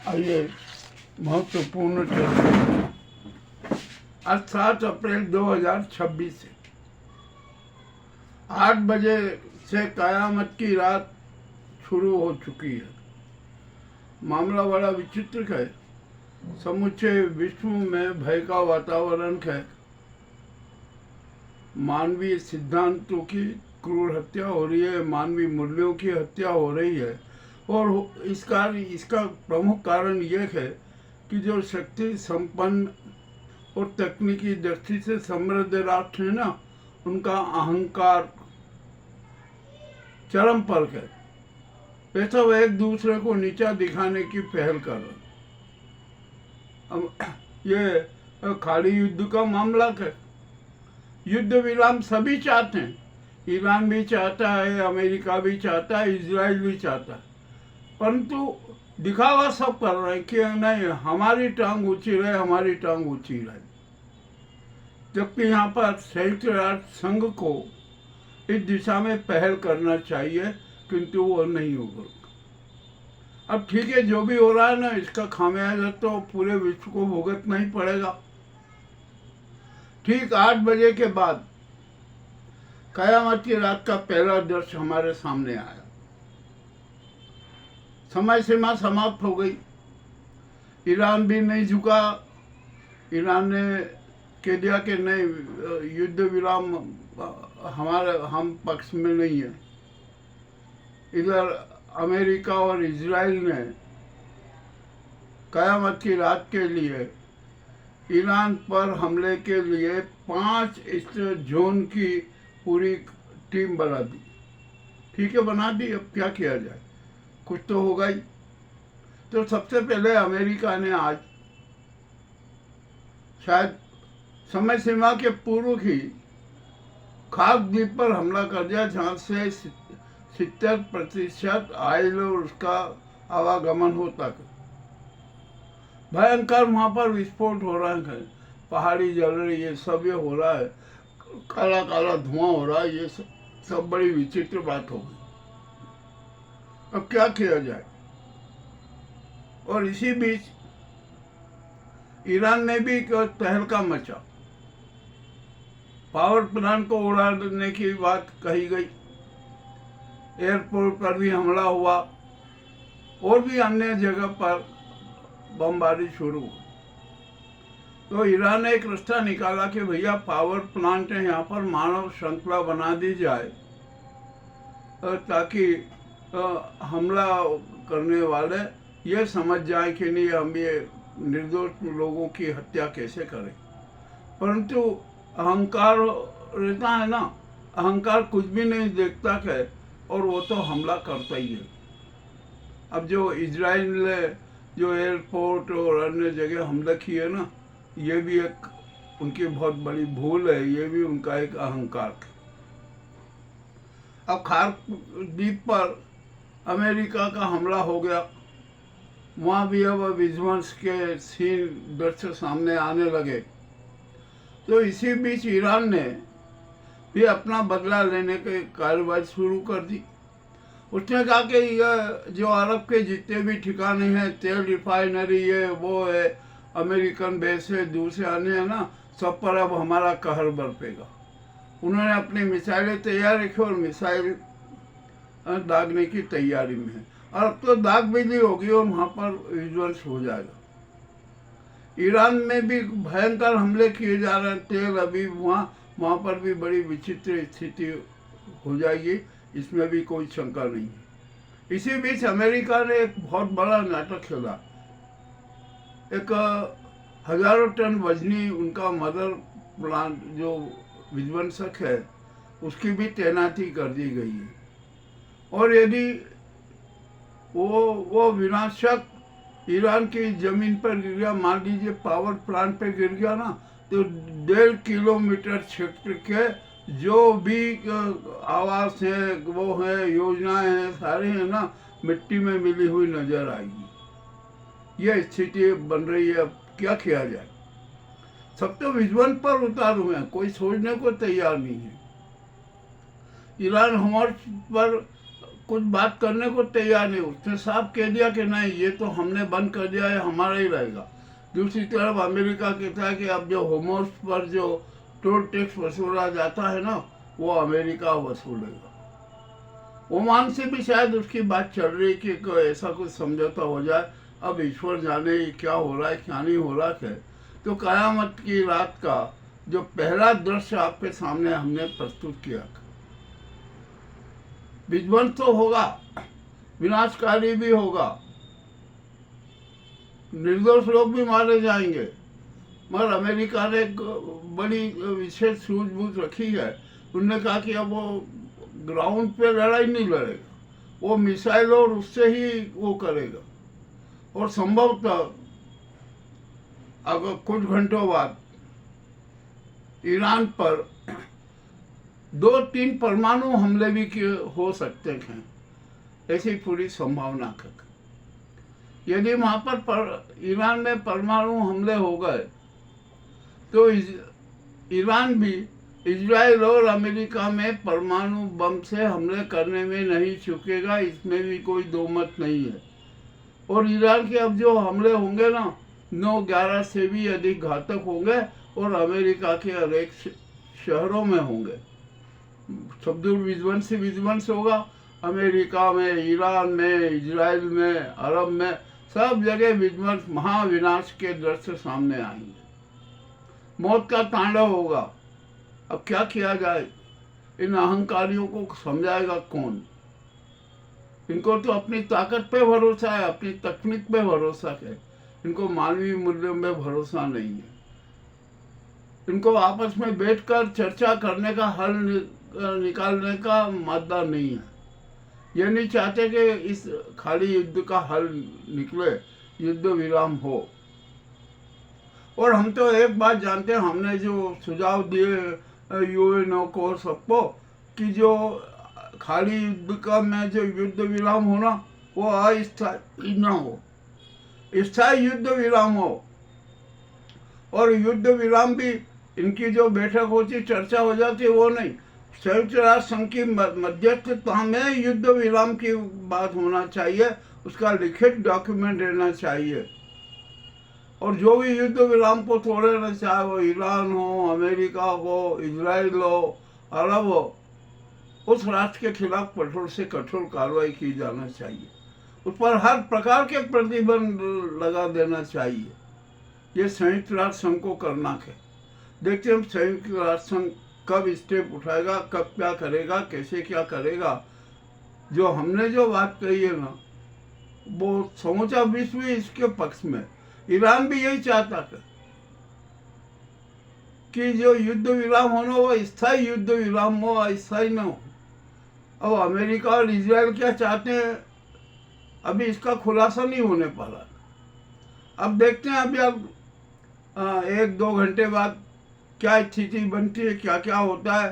आइए महत्वपूर्ण चर्चा। आज 7 अप्रैल 2026 है। 8 बजे से कयामत की रात शुरू हो चुकी है। मामला बड़ा विचित्र है। समूचे विश्व में भय का वातावरण है। मानवीय सिद्धांतों की क्रूर हत्या हो रही है, मानवीय मूल्यों की हत्या हो रही है। और इसका प्रमुख कारण यह है कि जो शक्ति संपन्न और तकनीकी दृष्टि से समृद्ध राष्ट्र है ना, उनका अहंकार चरम पर है। वे सब एक दूसरे को नीचा दिखाने की पहल कर रहे। अब ये खाड़ी युद्ध का मामला है। युद्ध विराम सभी चाहते हैं। ईरान भी चाहता है, अमेरिका भी चाहता है, इजराइल भी चाहता है, परंतु दिखावा सब कर रहे हैं कि नहीं, हमारी टांग ऊंची रहे, हमारी टांग ऊंची रहे। जबकि यहाँ पर संयुक्त राष्ट्र संघ को इस दिशा में पहल करना चाहिए, किंतु वो नहीं होगा। अब ठीक है, जो भी हो रहा है ना, इसका खामियाजा तो पूरे विश्व को भुगतना ही पड़ेगा। ठीक 8 बजे के बाद कयामत की रात का पहला दृश्य हमारे सामने आया। समय सीमा समाप्त हो गई। ईरान भी नहीं झुका। ईरान ने कह दिया कि नहीं, युद्ध विराम हम पक्ष में नहीं है। इधर अमेरिका और इजराइल ने कयामत की रात के लिए ईरान पर हमले के लिए 5 जोन की पूरी टीम बना दी। ठीक है, बना दी, अब क्या किया जाए, कुछ तो होगा ही। तो सबसे पहले अमेरिका ने आज शायद समय सीमा के पूर्व ही खाक द्वीप पर हमला कर दिया, जहाँ से 70% ऑयल और उसका आवागमन होता है। भयंकर वहाँ पर विस्फोट हो रहा है, पहाड़ी जल रही है, सब ये हो रहा है, काला काला धुआं हो रहा है। ये सब बड़ी विचित्र बात हो गई। अब क्या किया जाए? और इसी बीच ईरान ने भी एक तहलका मचा। पावर प्लांट को उड़ाने की बात कही गई, एयरपोर्ट पर भी हमला हुआ, और भी अन्य जगह पर बमबारी शुरू हुई। तो ईरान ने एक रास्ता निकाला कि भैया पावर प्लांट है, यहाँ पर मानव श्रृंखला बना दी जाए, ताकि हमला करने वाले ये समझ जाए कि नहीं, हम ये निर्दोष लोगों की हत्या कैसे करें। परंतु अहंकार रहता है ना, अहंकार कुछ भी नहीं देखता है, और वो तो हमला करता ही है। अब जो इजराइल ने जो एयरपोर्ट और अन्य जगह हमला किए है ना, ये भी एक उनकी बहुत बड़ी भूल है, ये भी उनका एक अहंकार है। अब खाक द्वीप पर अमेरिका का हमला हो गया। वहाँ भी अब विध्वंस के सीन दृश्य सामने आने लगे। तो इसी बीच ईरान ने भी अपना बदला लेने की कार्रवाई शुरू कर दी। उसने कहा कि यह जो अरब के जितने भी ठिकाने हैं, तेल रिफाइनरी है, वो है, अमेरिकन बेस है, दूसरे अन्य है ना, सब पर अब हमारा कहर बरपेगा। उन्होंने अपनी मिसाइलें तैयार रखी और मिसाइल दागने की तैयारी में है। और अब तो दाग बिजली होगी और वहाँ पर विध्वंस हो जाएगा। ईरान में भी भयंकर हमले किए जा रहे हैं। तेल अवीव वहाँ पर भी बड़ी विचित्र स्थिति हो जाएगी, इसमें भी कोई शंका नहीं है। इसी बीच अमेरिका ने एक बहुत बड़ा नाटक खेला। एक हजारों टन वजनी उनका मदर प्लांट जो विध्वंसक है, उसकी भी तैनाती कर दी गई है। और यदि वो विनाशक ईरान की जमीन पर गिर गया, मान लीजिए पावर प्लांट पे गिर गया ना, तो 1.5 किलोमीटर क्षेत्र के जो भी आवास है, वो है, योजनाएं हैं, सारे हैं ना, मिट्टी में मिली हुई नजर आएगी। यह स्थिति बन रही है। अब क्या किया जाए? सब तो विध्वंस पर उतार हुए हैं, कोई सोचने को तैयार नहीं है। ईरान हमारे पर कुछ बात करने को तैयार नहीं। उसने साफ कह दिया कि नहीं, ये तो हमने बंद कर दिया है, हमारा ही रहेगा। दूसरी तरफ अमेरिका कहता है कि अब जो होमोर्स पर जो टोल टैक्स वसूला जाता है ना, वो अमेरिका वसूलेगा। ओमान से भी शायद उसकी बात चल रही कि ऐसा कुछ समझौता हो जाए। अब ईश्वर जाने क्या हो रहा है क्या नहीं हो रहा है। तो कयामत की रात का जो पहला दृश्य आपके सामने हमने प्रस्तुत किया, विध्वंस तो होगा, विनाशकारी भी होगा, निर्दोष लोग भी मारे जाएंगे, मगर अमेरिका ने एक बड़ी विशेष सूझबूझ रखी है। उन्होंने कहा कि अब वो ग्राउंड पे लड़ाई नहीं लड़ेगा, वो मिसाइल और उससे ही वो करेगा। और संभवतः अगर कुछ घंटों बाद ईरान पर 2-3 परमाणु हमले भी हो सकते हैं, ऐसी पूरी संभावना है। यदि वहाँ पर ईरान में परमाणु हमले हो गए तो ईरान भी इजराइल और अमेरिका में परमाणु बम से हमले करने में नहीं चूकेगा, इसमें भी कोई दो मत नहीं है। और ईरान के अब जो हमले होंगे ना, 9-11 से भी अधिक घातक होंगे और अमेरिका के अनेक शहरों में होंगे। सबदूर विध्वंस से विध्वंस होगा, अमेरिका में, ईरान में, इजराइल में, अरब में, सब जगह विध्वंस, महाविनाश के दृश्य सामने आएंगे। मौत का तांडव होगा। अब क्या किया जाए? इन अहंकारियों को समझाएगा कौन? इनको तो अपनी ताकत पे भरोसा है, अपनी तकनीक पे भरोसा है, इनको मानवीय मूल्यों में भरोसा नहीं है। इनको आपस में बैठकर चर्चा करने का, हल निकालने का मादा नहीं है। ये नहीं चाहते कि इस खाली युद्ध का हल निकले, युद्ध विराम हो। और हम तो एक बात जानते हैं, हमने जो सुझाव दिए यूएनओ को सबको, कि जो खाली युद्ध का में जो युद्ध विराम होना, वो अस्थायी न हो, स्थायी युद्ध विराम हो। और युद्ध विराम भी इनकी जो बैठक होती, चर्चा हो जाती, वो नहीं, संयुक्त राष्ट्र संघ की मध्यस्थता में युद्ध विराम की बात होना चाहिए, उसका लिखित डॉक्यूमेंट रहना चाहिए। और जो भी युद्ध विराम को तोड़े, चाहे वो ईरान हो, अमेरिका हो, इजराइल हो, अरब हो, उस राष्ट्र के खिलाफ कठोर से कठोर कार्रवाई की जाना चाहिए, उस पर हर प्रकार के प्रतिबंध लगा देना चाहिए। ये संयुक्त राष्ट्र संघ को करना है। देखते हैं संयुक्त राष्ट्र संघ कब स्टेप उठाएगा, कब क्या करेगा, कैसे क्या करेगा। जो हमने जो बात कही है ना, वो समूचा विश्व इसके पक्ष में। ईरान भी यही चाहता है कि जो युद्ध विराम होना, वो स्थायी युद्ध विराम हो, अस्थायी न हो। अब अमेरिका और इजराइल क्या चाहते हैं, अभी इसका खुलासा नहीं होने पाला। अब देखते हैं, अभी अब 1-2 घंटे बाद क्या स्थिति बनती है, क्या क्या होता है।